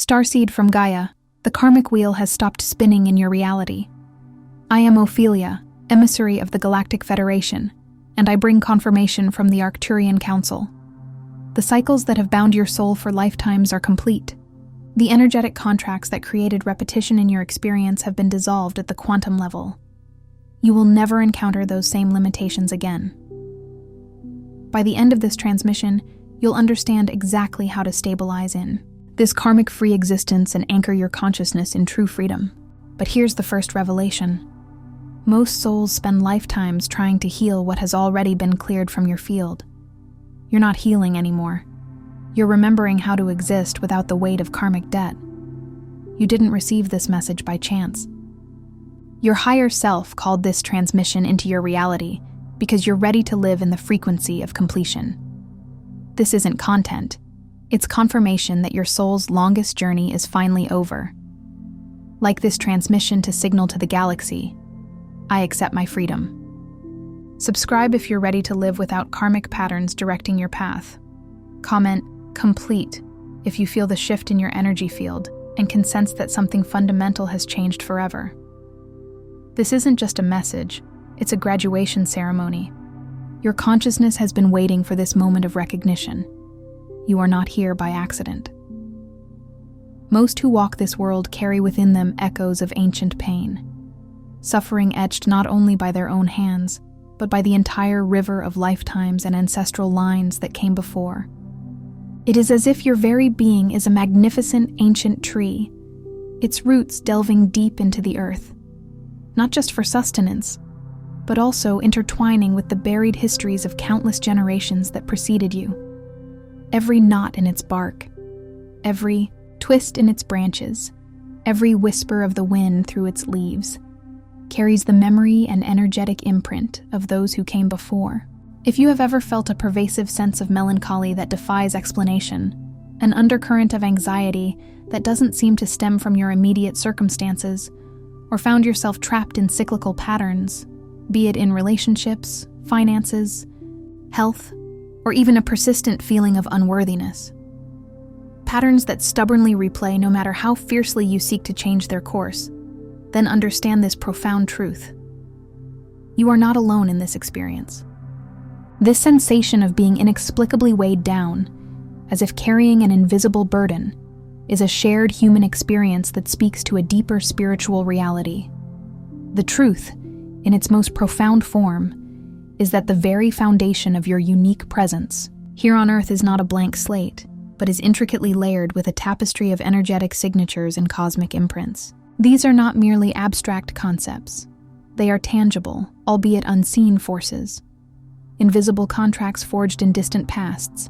Starseed from Gaia, the karmic wheel has stopped spinning in your reality. I am Ophelia, emissary of the Galactic Federation, and I bring confirmation from the Arcturian Council. The cycles that have bound your soul for lifetimes are complete. The energetic contracts that created repetition in your experience have been dissolved at the quantum level. You will never encounter those same limitations again. By the end of this transmission, you'll understand exactly how to stabilize in this karmic-free existence and anchor your consciousness in true freedom. But here's the first revelation. Most souls spend lifetimes trying to heal what has already been cleared from your field. You're not healing anymore. You're remembering how to exist without the weight of karmic debt. You didn't receive this message by chance. Your higher self called this transmission into your reality because you're ready to live in the frequency of completion. This isn't content. It's confirmation that your soul's longest journey is finally over. Like this transmission to signal to the galaxy, I accept my freedom. Subscribe if you're ready to live without karmic patterns directing your path. Comment complete if you feel the shift in your energy field and can sense that something fundamental has changed forever. This isn't just a message, it's a graduation ceremony. Your consciousness has been waiting for this moment of recognition. You are not here by accident. Most who walk this world carry within them echoes of ancient pain, suffering etched not only by their own hands, but by the entire river of lifetimes and ancestral lines that came before. It is as if your very being is a magnificent ancient tree, its roots delving deep into the earth, not just for sustenance, but also intertwining with the buried histories of countless generations that preceded you. Every knot in its bark, every twist in its branches, every whisper of the wind through its leaves, carries the memory and energetic imprint of those who came before. If you have ever felt a pervasive sense of melancholy that defies explanation, an undercurrent of anxiety that doesn't seem to stem from your immediate circumstances, or found yourself trapped in cyclical patterns, be it in relationships, finances, health, or even a persistent feeling of unworthiness. Patterns that stubbornly replay no matter how fiercely you seek to change their course, then understand this profound truth. You are not alone in this experience. This sensation of being inexplicably weighed down, as if carrying an invisible burden, is a shared human experience that speaks to a deeper spiritual reality. The truth, in its most profound form, is that the very foundation of your unique presence here on Earth is not a blank slate, but is intricately layered with a tapestry of energetic signatures and cosmic imprints. These are not merely abstract concepts. They are tangible, albeit unseen forces. Invisible contracts forged in distant pasts,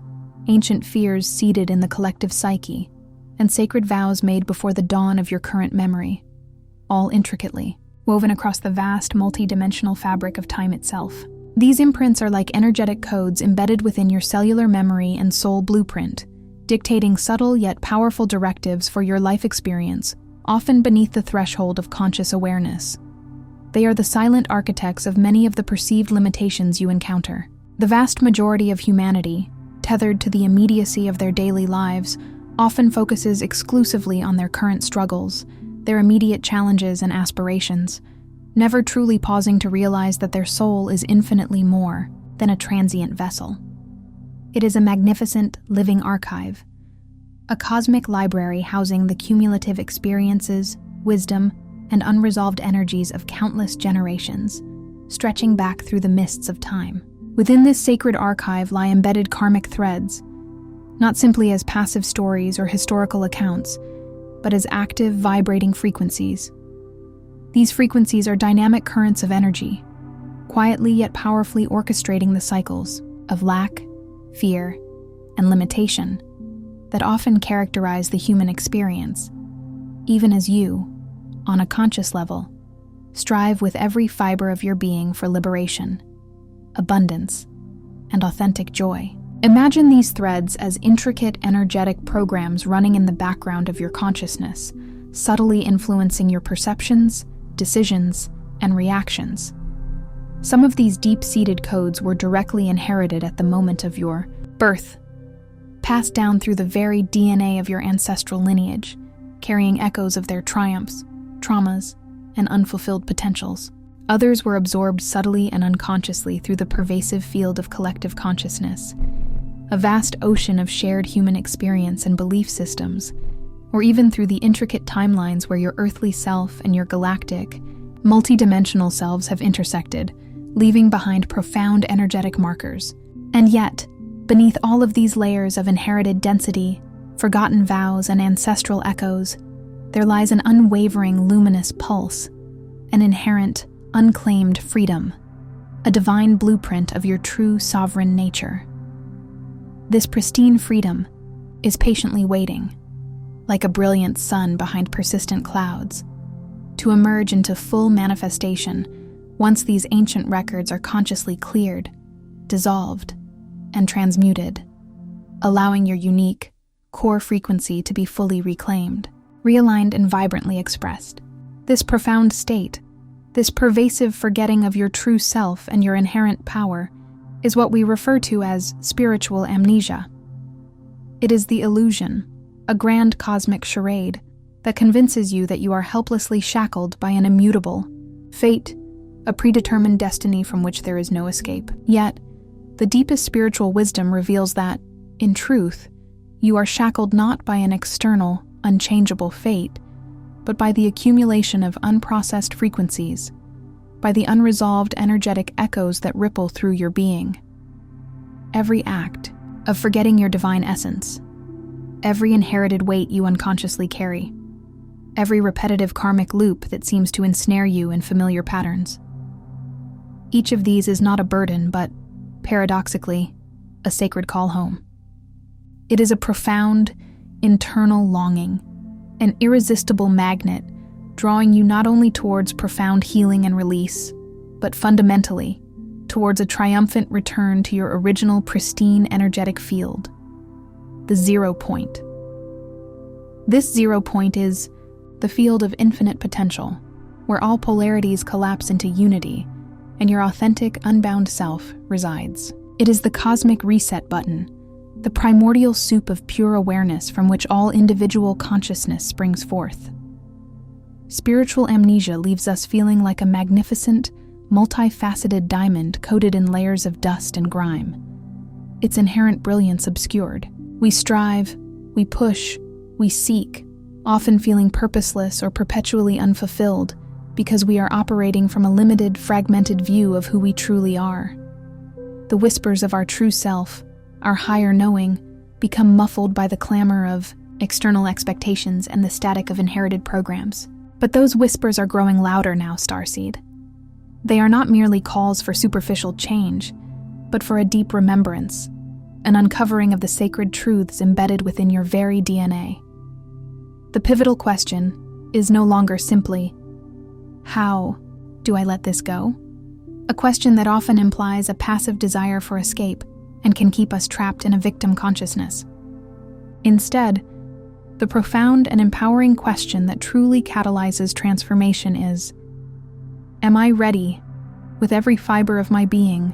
ancient fears seated in the collective psyche, and sacred vows made before the dawn of your current memory, all intricately woven across the vast multidimensional fabric of time itself. These imprints are like energetic codes embedded within your cellular memory and soul blueprint, dictating subtle yet powerful directives for your life experience, often beneath the threshold of conscious awareness. They are the silent architects of many of the perceived limitations you encounter. The vast majority of humanity, tethered to the immediacy of their daily lives, often focuses exclusively on their current struggles, their immediate challenges and aspirations, never truly pausing to realize that their soul is infinitely more than a transient vessel. It is a magnificent, living archive, a cosmic library housing the cumulative experiences, wisdom, and unresolved energies of countless generations, stretching back through the mists of time. Within this sacred archive lie embedded karmic threads, not simply as passive stories or historical accounts, but as active, vibrating frequencies. These frequencies are dynamic currents of energy, quietly yet powerfully orchestrating the cycles of lack, fear, and limitation that often characterize the human experience, even as you, on a conscious level, strive with every fiber of your being for liberation, abundance, and authentic joy. Imagine these threads as intricate, energetic programs running in the background of your consciousness, subtly influencing your perceptions, decisions, and reactions. Some of these deep-seated codes were directly inherited at the moment of your birth, passed down through the very DNA of your ancestral lineage, carrying echoes of their triumphs, traumas, and unfulfilled potentials. Others were absorbed subtly and unconsciously through the pervasive field of collective consciousness, a vast ocean of shared human experience and belief systems, or even through the intricate timelines where your earthly self and your galactic, multidimensional selves have intersected, leaving behind profound energetic markers. And yet, beneath all of these layers of inherited density, forgotten vows, and ancestral echoes, there lies an unwavering luminous pulse, an inherent, unclaimed freedom, a divine blueprint of your true sovereign nature. This pristine freedom is patiently waiting, like a brilliant sun behind persistent clouds, to emerge into full manifestation once these ancient records are consciously cleared, dissolved, and transmuted, allowing your unique, core frequency to be fully reclaimed, realigned and vibrantly expressed. This profound state, this pervasive forgetting of your true self and your inherent power, is what we refer to as spiritual amnesia. It is the illusion, a grand cosmic charade, that convinces you that you are helplessly shackled by an immutable fate, a predetermined destiny from which there is no escape. Yet, the deepest spiritual wisdom reveals that, in truth, you are shackled not by an external, unchangeable fate, but by the accumulation of unprocessed frequencies, by the unresolved energetic echoes that ripple through your being. Every act of forgetting your divine essence, every inherited weight you unconsciously carry, every repetitive karmic loop that seems to ensnare you in familiar patterns. Each of these is not a burden, but, paradoxically, a sacred call home. It is a profound, internal longing, an irresistible magnet, drawing you not only towards profound healing and release, but fundamentally, towards a triumphant return to your original pristine energetic field, the 0 point. This 0 point is the field of infinite potential, where all polarities collapse into unity, and your authentic, unbound self resides. It is the cosmic reset button, the primordial soup of pure awareness from which all individual consciousness springs forth. Spiritual amnesia leaves us feeling like a magnificent, multifaceted diamond coated in layers of dust and grime, its inherent brilliance obscured. We strive, we push, we seek, often feeling purposeless or perpetually unfulfilled because we are operating from a limited, fragmented view of who we truly are. The whispers of our true self, our higher knowing, become muffled by the clamor of external expectations and the static of inherited programs. But those whispers are growing louder now, Starseed. They are not merely calls for superficial change, but for a deep remembrance, an uncovering of the sacred truths embedded within your very DNA. The pivotal question is no longer simply, how do I let this go? A question that often implies a passive desire for escape and can keep us trapped in a victim consciousness. Instead, the profound and empowering question that truly catalyzes transformation is, am I ready, with every fiber of my being,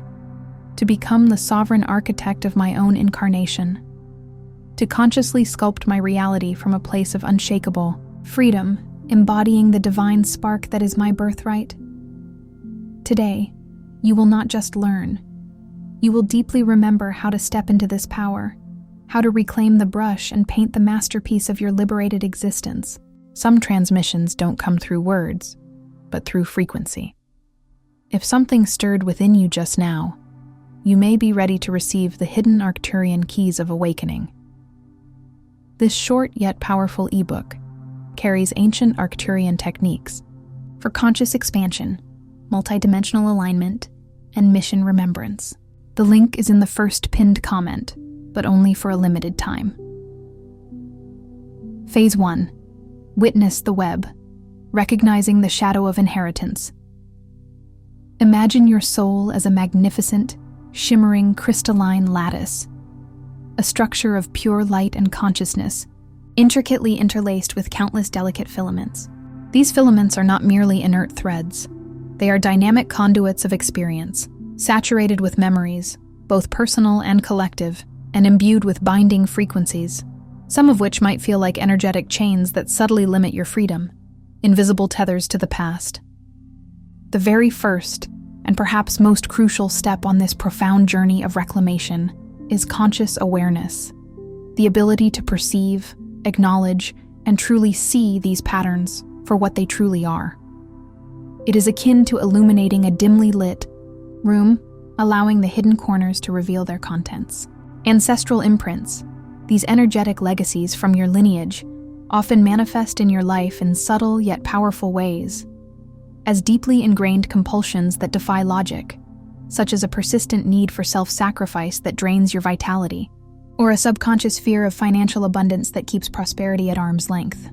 to become the sovereign architect of my own incarnation, to consciously sculpt my reality from a place of unshakable freedom, embodying the divine spark that is my birthright? Today, you will not just learn. You will deeply remember how to step into this power, how to reclaim the brush and paint the masterpiece of your liberated existence. Some transmissions don't come through words, but through frequency. If something stirred within you just now, you may be ready to receive the hidden Arcturian keys of awakening. This short yet powerful ebook carries ancient Arcturian techniques for conscious expansion, multidimensional alignment, and mission remembrance. The link is in the first pinned comment, but only for a limited time. Phase 1. Witness the web, recognizing the shadow of inheritance. Imagine your soul as a magnificent, shimmering, crystalline lattice, a structure of pure light and consciousness, intricately interlaced with countless delicate filaments. These filaments are not merely inert threads. They are dynamic conduits of experience, saturated with memories, both personal and collective, and imbued with binding frequencies. some of which might feel like energetic chains that subtly limit your freedom, invisible tethers to the past. The very first, and perhaps most crucial step on this profound journey of reclamation is conscious awareness, the ability to perceive, acknowledge, and truly see these patterns for what they truly are. It is akin to illuminating a dimly lit room, allowing the hidden corners to reveal their contents. Ancestral imprints, these energetic legacies from your lineage, often manifest in your life in subtle yet powerful ways, as deeply ingrained compulsions that defy logic, such as a persistent need for self-sacrifice that drains your vitality, or a subconscious fear of financial abundance that keeps prosperity at arm's length.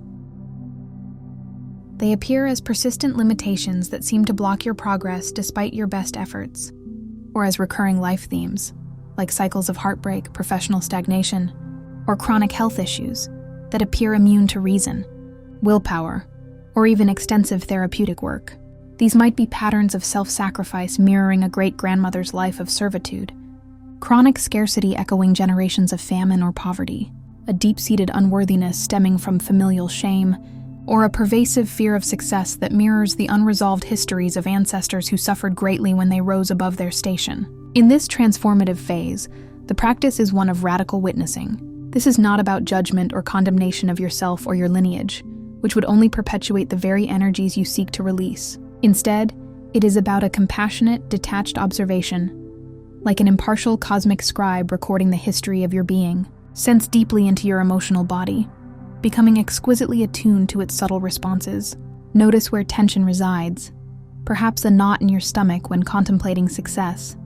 They appear as persistent limitations that seem to block your progress despite your best efforts, or as recurring life themes, like cycles of heartbreak, professional stagnation, or chronic health issues that appear immune to reason, willpower, or even extensive therapeutic work. These might be patterns of self-sacrifice mirroring a great-grandmother's life of servitude, chronic scarcity echoing generations of famine or poverty, a deep-seated unworthiness stemming from familial shame, or a pervasive fear of success that mirrors the unresolved histories of ancestors who suffered greatly when they rose above their station. In this transformative phase, the practice is one of radical witnessing. This is not about judgment or condemnation of yourself or your lineage, which would only perpetuate the very energies you seek to release. Instead, it is about a compassionate, detached observation, like an impartial cosmic scribe recording the history of your being. Sense deeply into your emotional body, becoming exquisitely attuned to its subtle responses. Notice where tension resides, perhaps a knot in your stomach when contemplating success,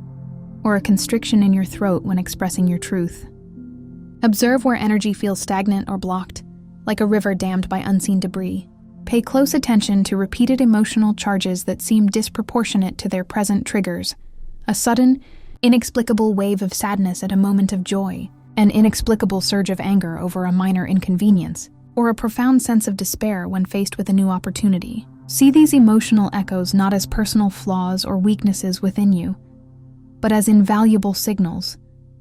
or a constriction in your throat when expressing your truth. Observe where energy feels stagnant or blocked, like a river dammed by unseen debris. Pay close attention to repeated emotional charges that seem disproportionate to their present triggers. A sudden, inexplicable wave of sadness at a moment of joy, an inexplicable surge of anger over a minor inconvenience, or a profound sense of despair when faced with a new opportunity. See these emotional echoes not as personal flaws or weaknesses within you, but as invaluable signals,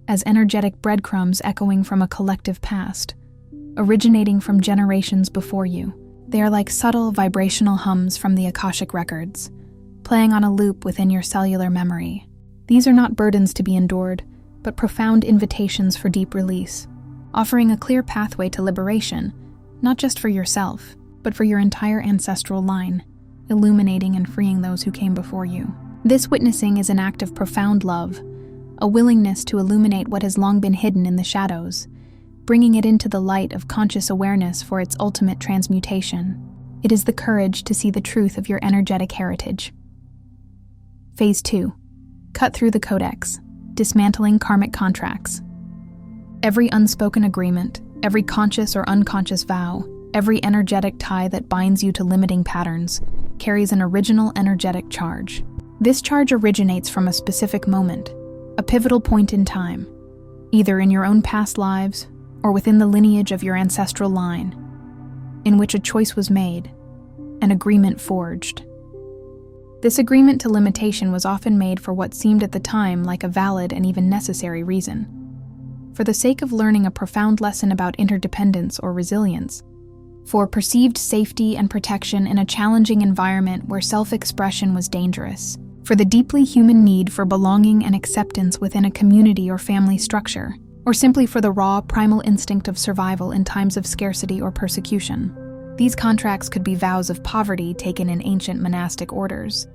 as energetic breadcrumbs echoing from a collective past, originating from generations before you. They are like subtle vibrational hums from the Akashic records, playing on a loop within your cellular memory. These are not burdens to be endured, but profound invitations for deep release, offering a clear pathway to liberation, not just for yourself, but for your entire ancestral line, illuminating and freeing those who came before you. This witnessing is an act of profound love, a willingness to illuminate what has long been hidden in the shadows, bringing it into the light of conscious awareness for its ultimate transmutation. It is the courage to see the truth of your energetic heritage. Phase 2. Cut through the codex, dismantling karmic contracts. Every unspoken agreement, every conscious or unconscious vow, every energetic tie that binds you to limiting patterns, carries an original energetic charge. This charge originates from a specific moment, a pivotal point in time, either in your own past lives or within the lineage of your ancestral line, in which a choice was made, an agreement forged. This agreement to limitation was often made for what seemed at the time like a valid and even necessary reason. For the sake of learning a profound lesson about interdependence or resilience, for perceived safety and protection in a challenging environment where self-expression was dangerous, for the deeply human need for belonging and acceptance within a community or family structure, or simply for the raw, primal instinct of survival in times of scarcity or persecution. These contracts could be vows of poverty taken in ancient monastic orders,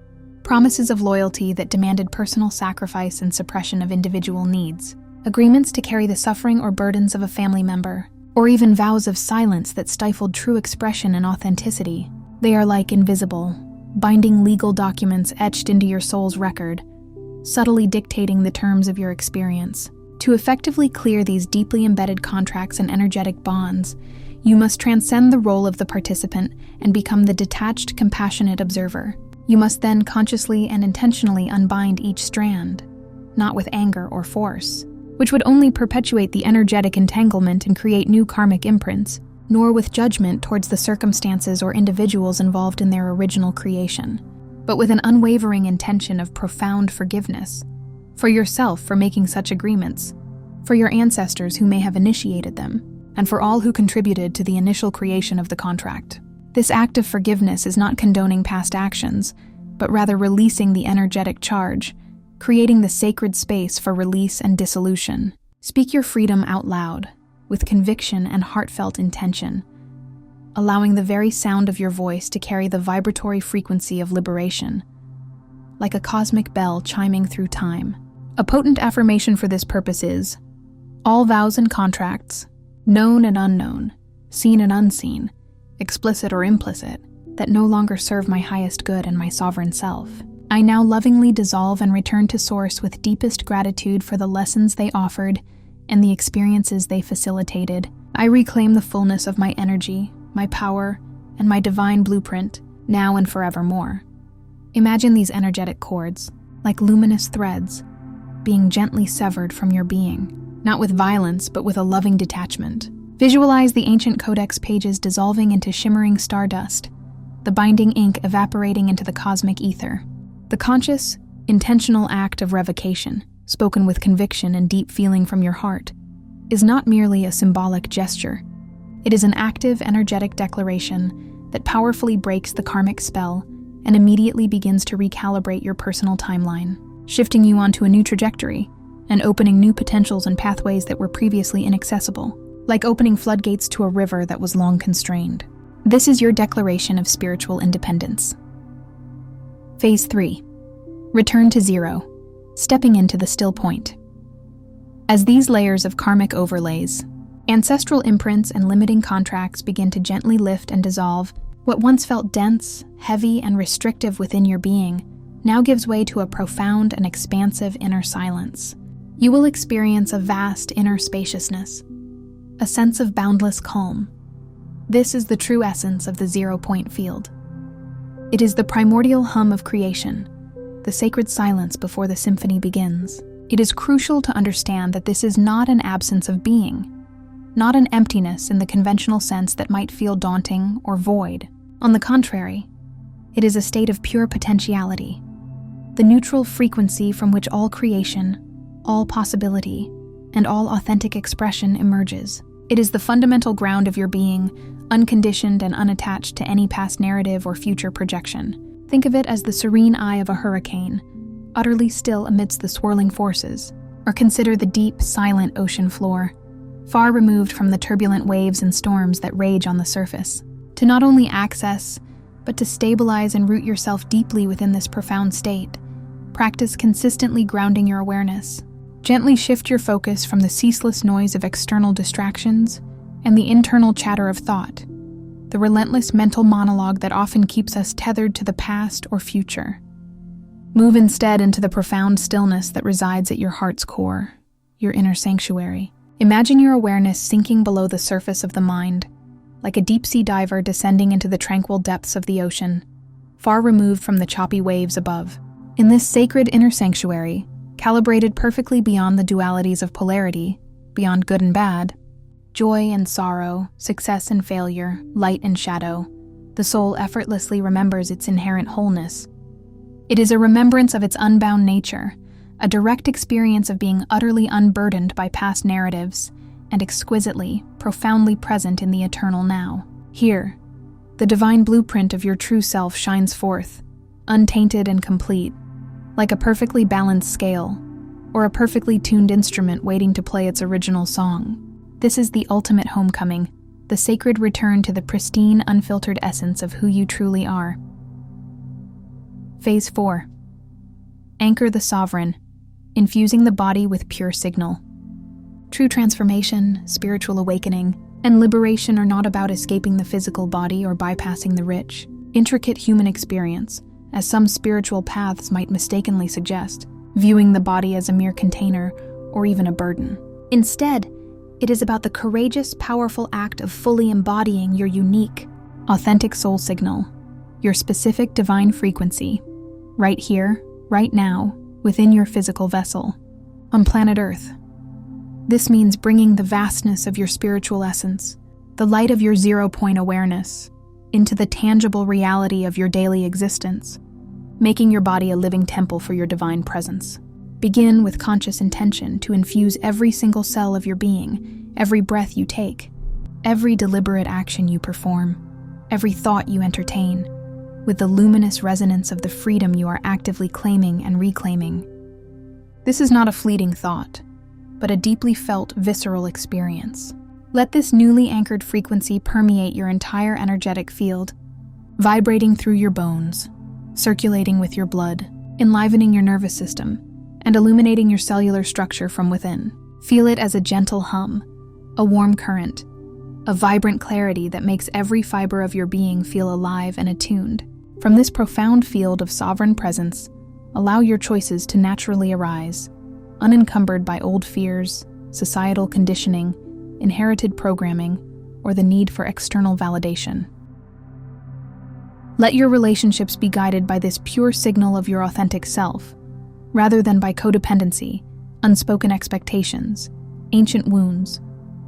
promises of loyalty that demanded personal sacrifice and suppression of individual needs, agreements to carry the suffering or burdens of a family member, or even vows of silence that stifled true expression and authenticity. They are like invisible, binding legal documents etched into your soul's record, subtly dictating the terms of your experience. To effectively clear these deeply embedded contracts and energetic bonds, you must transcend the role of the participant and become the detached, compassionate observer. You must then consciously and intentionally unbind each strand, not with anger or force, which would only perpetuate the energetic entanglement and create new karmic imprints, nor with judgment towards the circumstances or individuals involved in their original creation, but with an unwavering intention of profound forgiveness, for yourself for making such agreements, for your ancestors who may have initiated them, and for all who contributed to the initial creation of the contract. This act of forgiveness is not condoning past actions, but rather releasing the energetic charge, creating the sacred space for release and dissolution. Speak your freedom out loud, with conviction and heartfelt intention, allowing the very sound of your voice to carry the vibratory frequency of liberation, like a cosmic bell chiming through time. A potent affirmation for this purpose is, all vows and contracts, known and unknown, seen and unseen, explicit or implicit, that no longer serve my highest good and my sovereign self, I now lovingly dissolve and return to Source with deepest gratitude for the lessons they offered and the experiences they facilitated. I reclaim the fullness of my energy, my power, and my divine blueprint, now and forevermore. Imagine these energetic cords, like luminous threads, being gently severed from your being, not with violence, but with a loving detachment. Visualize the ancient codex pages dissolving into shimmering stardust, the binding ink evaporating into the cosmic ether. The conscious, intentional act of revocation, spoken with conviction and deep feeling from your heart, is not merely a symbolic gesture. It is an active, energetic declaration that powerfully breaks the karmic spell and immediately begins to recalibrate your personal timeline, shifting you onto a new trajectory and opening new potentials and pathways that were previously inaccessible, like opening floodgates to a river that was long constrained. This is your declaration of spiritual independence. Phase 3. Return to zero, stepping into the still point. As these layers of karmic overlays, ancestral imprints and limiting contracts begin to gently lift and dissolve, what once felt dense, heavy, and restrictive within your being now gives way to a profound and expansive inner silence. You will experience a vast inner spaciousness, a sense of boundless calm. This is the true essence of the zero-point field. It is the primordial hum of creation, the sacred silence before the symphony begins. It is crucial to understand that this is not an absence of being, not an emptiness in the conventional sense that might feel daunting or void. On the contrary, it is a state of pure potentiality, the neutral frequency from which all creation, all possibility, and all authentic expression emerges. It is the fundamental ground of your being, unconditioned and unattached to any past narrative or future projection. Think of it as the serene eye of a hurricane, utterly still amidst the swirling forces, or consider the deep, silent ocean floor, far removed from the turbulent waves and storms that rage on the surface. To not only access, but to stabilize and root yourself deeply within this profound state, practice consistently grounding your awareness. Gently shift your focus from the ceaseless noise of external distractions and the internal chatter of thought, the relentless mental monologue that often keeps us tethered to the past or future. Move instead into the profound stillness that resides at your heart's core, your inner sanctuary. Imagine your awareness sinking below the surface of the mind, like a deep-sea diver descending into the tranquil depths of the ocean, far removed from the choppy waves above. In this sacred inner sanctuary, calibrated perfectly beyond the dualities of polarity, beyond good and bad, joy and sorrow, success and failure, light and shadow, the soul effortlessly remembers its inherent wholeness. It is a remembrance of its unbound nature, a direct experience of being utterly unburdened by past narratives, and exquisitely, profoundly present in the eternal now. Here, the divine blueprint of your true self shines forth, untainted and complete, like a perfectly balanced scale, or a perfectly tuned instrument waiting to play its original song. This is the ultimate homecoming, the sacred return to the pristine, unfiltered essence of who you truly are. Phase 4. Anchor the sovereign, infusing the body with pure signal. True transformation, spiritual awakening, and liberation are not about escaping the physical body or bypassing the rich, intricate human experience, as some spiritual paths might mistakenly suggest, viewing the body as a mere container or even a burden. Instead, it is about the courageous, powerful act of fully embodying your unique, authentic soul signal, your specific divine frequency, right here, right now, within your physical vessel, on planet Earth. This means bringing the vastness of your spiritual essence, the light of your zero-point awareness, into the tangible reality of your daily existence, making your body a living temple for your divine presence. Begin with conscious intention to infuse every single cell of your being, every breath you take, every deliberate action you perform, every thought you entertain, with the luminous resonance of the freedom you are actively claiming and reclaiming. This is not a fleeting thought, but a deeply felt, visceral experience. Let this newly anchored frequency permeate your entire energetic field, vibrating through your bones, circulating with your blood, enlivening your nervous system, and illuminating your cellular structure from within. Feel it as a gentle hum, a warm current, a vibrant clarity that makes every fiber of your being feel alive and attuned. From this profound field of sovereign presence, allow your choices to naturally arise, unencumbered by old fears, societal conditioning, inherited programming, or the need for external validation. Let your relationships be guided by this pure signal of your authentic self, rather than by codependency, unspoken expectations, ancient wounds,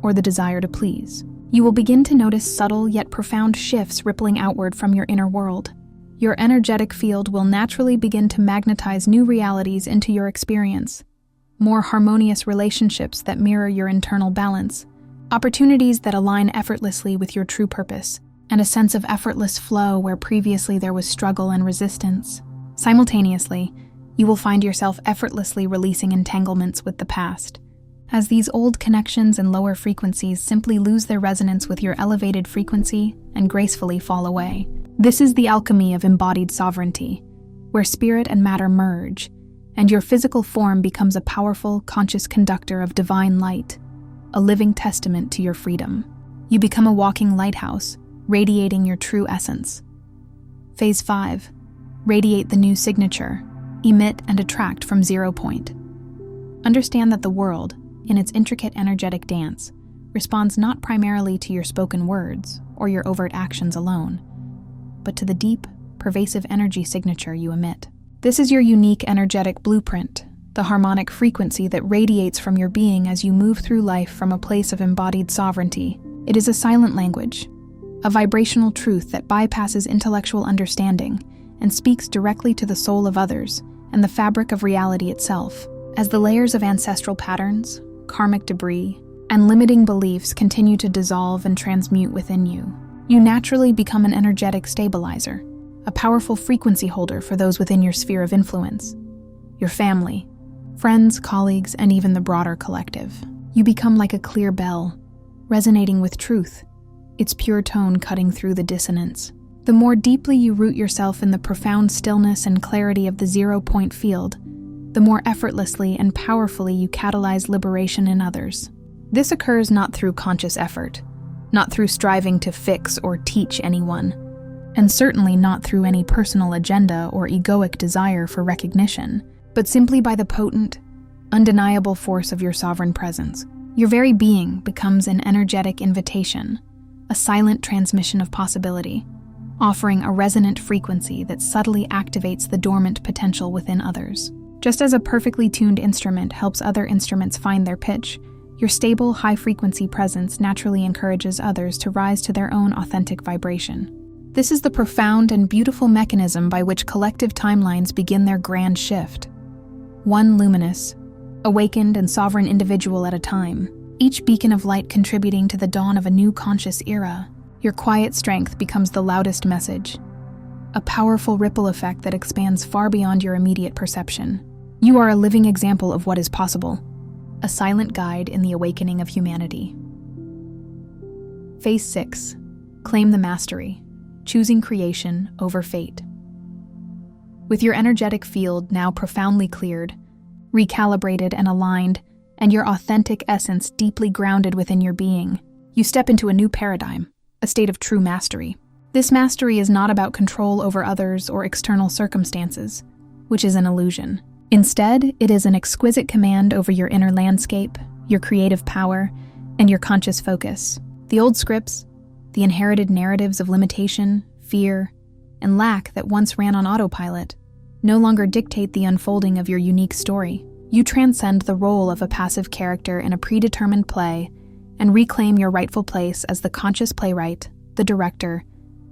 or the desire to please. You will begin to notice subtle yet profound shifts rippling outward from your inner world. Your energetic field will naturally begin to magnetize new realities into your experience, more harmonious relationships that mirror your internal balance, opportunities that align effortlessly with your true purpose, and a sense of effortless flow where previously there was struggle and resistance. Simultaneously, you will find yourself effortlessly releasing entanglements with the past, as these old connections and lower frequencies simply lose their resonance with your elevated frequency and gracefully fall away. This is the alchemy of embodied sovereignty, where spirit and matter merge, and your physical form becomes a powerful, conscious conductor of divine light, a living testament to your freedom. You become a walking lighthouse, radiating your true essence. Phase 5. Radiate the new signature. Emit and attract from 0 point. Understand that the world, in its intricate energetic dance, responds not primarily to your spoken words or your overt actions alone, but to the deep, pervasive energy signature you emit. This is your unique energetic blueprint, the harmonic frequency that radiates from your being as you move through life from a place of embodied sovereignty. It is a silent language, a vibrational truth that bypasses intellectual understanding and speaks directly to the soul of others and the fabric of reality itself. As the layers of ancestral patterns, karmic debris, and limiting beliefs continue to dissolve and transmute within you, you naturally become an energetic stabilizer, a powerful frequency holder for those within your sphere of influence, your family, friends, colleagues, and even the broader collective. You become like a clear bell, resonating with truth, its pure tone cutting through the dissonance. The more deeply you root yourself in the profound stillness and clarity of the 0 point field, the more effortlessly and powerfully you catalyze liberation in others. This occurs not through conscious effort, not through striving to fix or teach anyone, and certainly not through any personal agenda or egoic desire for recognition, but simply by the potent, undeniable force of your sovereign presence. Your very being becomes an energetic invitation, a silent transmission of possibility, offering a resonant frequency that subtly activates the dormant potential within others. Just as a perfectly tuned instrument helps other instruments find their pitch, your stable, high-frequency presence naturally encourages others to rise to their own authentic vibration. This is the profound and beautiful mechanism by which collective timelines begin their grand shift. One luminous, awakened, and sovereign individual at a time, each beacon of light contributing to the dawn of a new conscious era. Your quiet strength becomes the loudest message, a powerful ripple effect that expands far beyond your immediate perception. You are a living example of what is possible, a silent guide in the awakening of humanity. Phase 6. Claim the mastery, choosing creation over fate. With your energetic field now profoundly cleared, recalibrated and aligned, and your authentic essence deeply grounded within your being, you step into a new paradigm, a state of true mastery. This mastery is not about control over others or external circumstances, which is an illusion. Instead, it is an exquisite command over your inner landscape, your creative power, and your conscious focus. The old scripts, the inherited narratives of limitation, fear, and lack that once ran on autopilot, no longer dictate the unfolding of your unique story. You transcend the role of a passive character in a predetermined play and reclaim your rightful place as the conscious playwright, the director,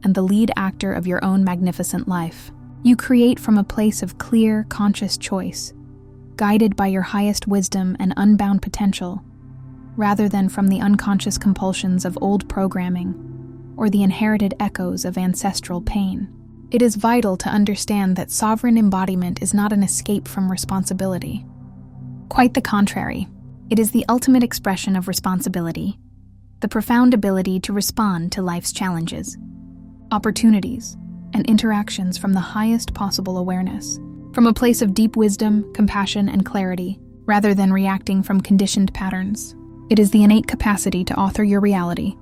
and the lead actor of your own magnificent life. You create from a place of clear, conscious choice, guided by your highest wisdom and unbound potential, rather than from the unconscious compulsions of old programming or the inherited echoes of ancestral pain. It is vital to understand that sovereign embodiment is not an escape from responsibility. Quite the contrary, it is the ultimate expression of responsibility, the profound ability to respond to life's challenges, opportunities, and interactions from the highest possible awareness, from a place of deep wisdom, compassion, and clarity, rather than reacting from conditioned patterns. It is the innate capacity to author your reality,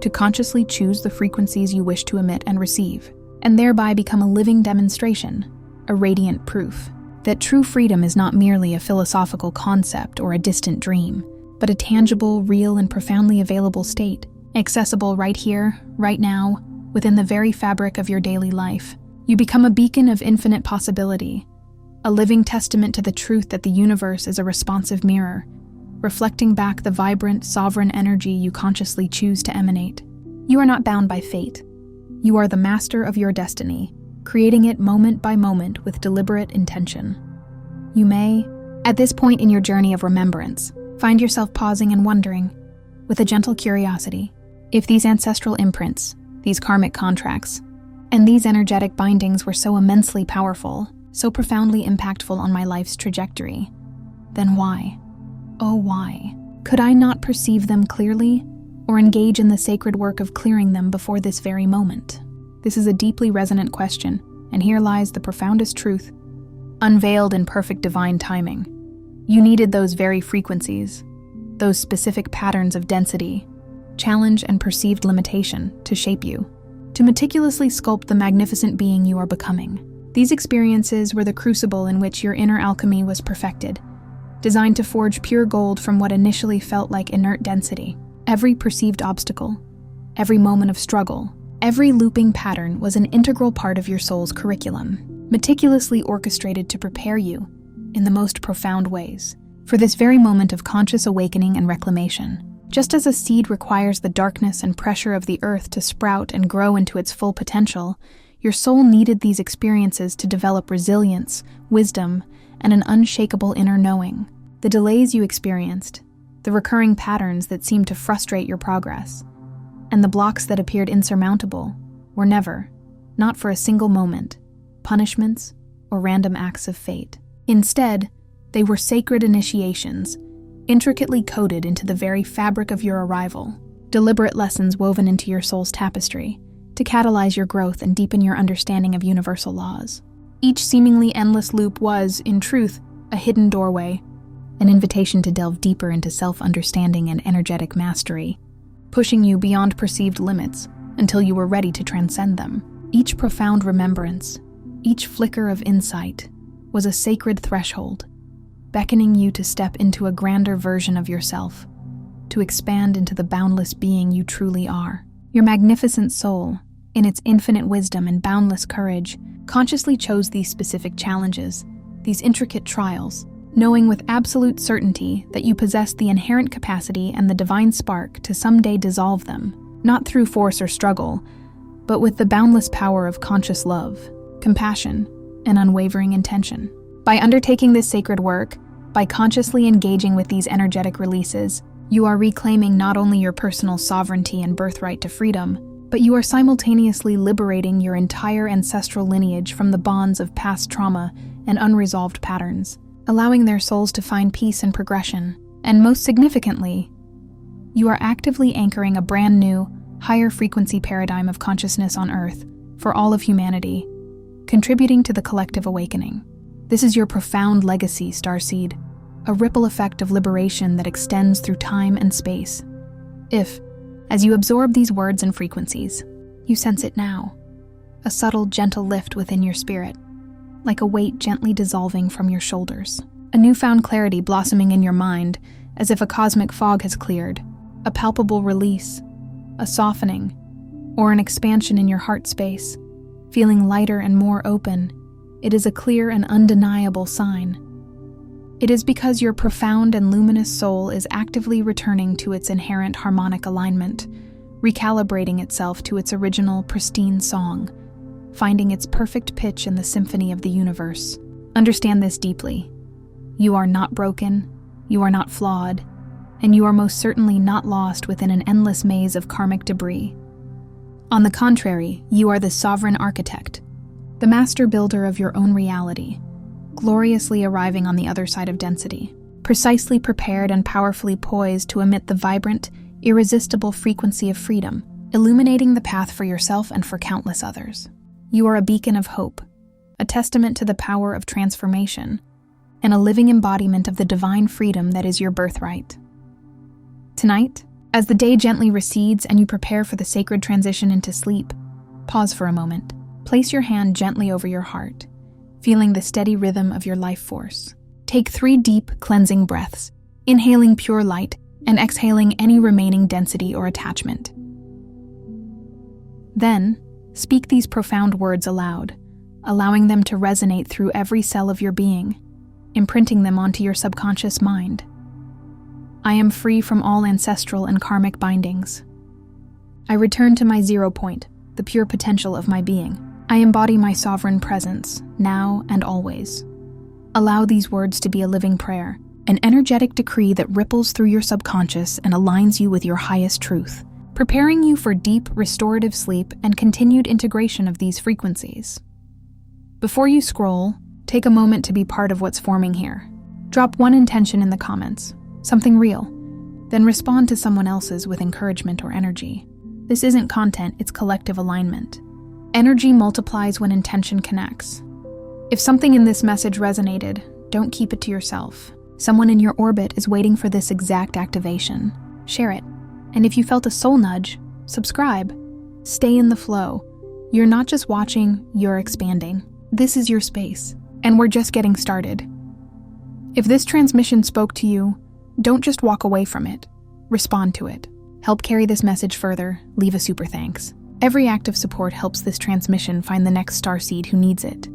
to consciously choose the frequencies you wish to emit and receive, and thereby become a living demonstration, a radiant proof, that true freedom is not merely a philosophical concept or a distant dream, but a tangible, real, and profoundly available state, accessible right here, right now, within the very fabric of your daily life. You become a beacon of infinite possibility, a living testament to the truth that the universe is a responsive mirror, reflecting back the vibrant, sovereign energy you consciously choose to emanate. You are not bound by fate. You are the master of your destiny, creating it moment by moment with deliberate intention. You may, at this point in your journey of remembrance, find yourself pausing and wondering, with a gentle curiosity, if these ancestral imprints, these karmic contracts, and these energetic bindings were so immensely powerful, so profoundly impactful on my life's trajectory, then why? Oh, why? Could I not perceive them clearly, or engage in the sacred work of clearing them before this very moment? This is a deeply resonant question, and here lies the profoundest truth, unveiled in perfect divine timing. You needed those very frequencies, those specific patterns of density, challenge, and perceived limitation to shape you, to meticulously sculpt the magnificent being you are becoming. These experiences were the crucible in which your inner alchemy was perfected, designed to forge pure gold from what initially felt like inert density. Every perceived obstacle, every moment of struggle, every looping pattern was an integral part of your soul's curriculum, meticulously orchestrated to prepare you, in the most profound ways, for this very moment of conscious awakening and reclamation. Just as a seed requires the darkness and pressure of the earth to sprout and grow into its full potential, your soul needed these experiences to develop resilience, wisdom, and an unshakable inner knowing. The delays you experienced, the recurring patterns that seemed to frustrate your progress, and the blocks that appeared insurmountable were never, not for a single moment, punishments or random acts of fate. Instead, they were sacred initiations, intricately coded into the very fabric of your arrival, deliberate lessons woven into your soul's tapestry to catalyze your growth and deepen your understanding of universal laws. Each seemingly endless loop was, in truth, a hidden doorway, an invitation to delve deeper into self-understanding and energetic mastery, pushing you beyond perceived limits until you were ready to transcend them. Each profound remembrance, each flicker of insight, was a sacred threshold, beckoning you to step into a grander version of yourself, to expand into the boundless being you truly are. Your magnificent soul, in its infinite wisdom and boundless courage, consciously chose these specific challenges, these intricate trials, knowing with absolute certainty that you possess the inherent capacity and the divine spark to someday dissolve them, not through force or struggle, but with the boundless power of conscious love, compassion, and unwavering intention. By undertaking this sacred work, by consciously engaging with these energetic releases, you are reclaiming not only your personal sovereignty and birthright to freedom, but you are simultaneously liberating your entire ancestral lineage from the bonds of past trauma and unresolved patterns, allowing their souls to find peace and progression. And most significantly, you are actively anchoring a brand new, higher frequency paradigm of consciousness on Earth for all of humanity, contributing to the collective awakening. This is your profound legacy, Starseed, a ripple effect of liberation that extends through time and space. If, as you absorb these words and frequencies, you sense it now, a subtle, gentle lift within your spirit, like a weight gently dissolving from your shoulders, a newfound clarity blossoming in your mind as if a cosmic fog has cleared, a palpable release, a softening, or an expansion in your heart space, feeling lighter and more open, it is a clear and undeniable sign. It is because your profound and luminous soul is actively returning to its inherent harmonic alignment, recalibrating itself to its original pristine song, finding its perfect pitch in the symphony of the universe. Understand this deeply. You are not broken, you are not flawed, and you are most certainly not lost within an endless maze of karmic debris. On the contrary, you are the sovereign architect, the master builder of your own reality, gloriously arriving on the other side of density, precisely prepared and powerfully poised to emit the vibrant, irresistible frequency of freedom, illuminating the path for yourself and for countless others. You are a beacon of hope, a testament to the power of transformation, and a living embodiment of the divine freedom that is your birthright. Tonight, as the day gently recedes and you prepare for the sacred transition into sleep, pause for a moment. Place your hand gently over your heart, feeling the steady rhythm of your life force. Take 3 deep, cleansing breaths, inhaling pure light and exhaling any remaining density or attachment. Then, speak these profound words aloud, allowing them to resonate through every cell of your being, imprinting them onto your subconscious mind. I am free from all ancestral and karmic bindings. I return to my 0 point, the pure potential of my being. I embody my sovereign presence, now and always. Allow these words to be a living prayer, an energetic decree that ripples through your subconscious and aligns you with your highest truth, preparing you for deep, restorative sleep and continued integration of these frequencies. Before you scroll, take a moment to be part of what's forming here. Drop one intention in the comments, something real, then respond to someone else's with encouragement or energy. This isn't content, it's collective alignment. Energy multiplies when intention connects. If something in this message resonated, don't keep it to yourself. Someone in your orbit is waiting for this exact activation. Share it. And if you felt a soul nudge, subscribe. Stay in the flow. You're not just watching, you're expanding. This is your space, and we're just getting started. If this transmission spoke to you, don't just walk away from it. Respond to it. Help carry this message further. Leave a super thanks. Every act of support helps this transmission find the next starseed who needs it.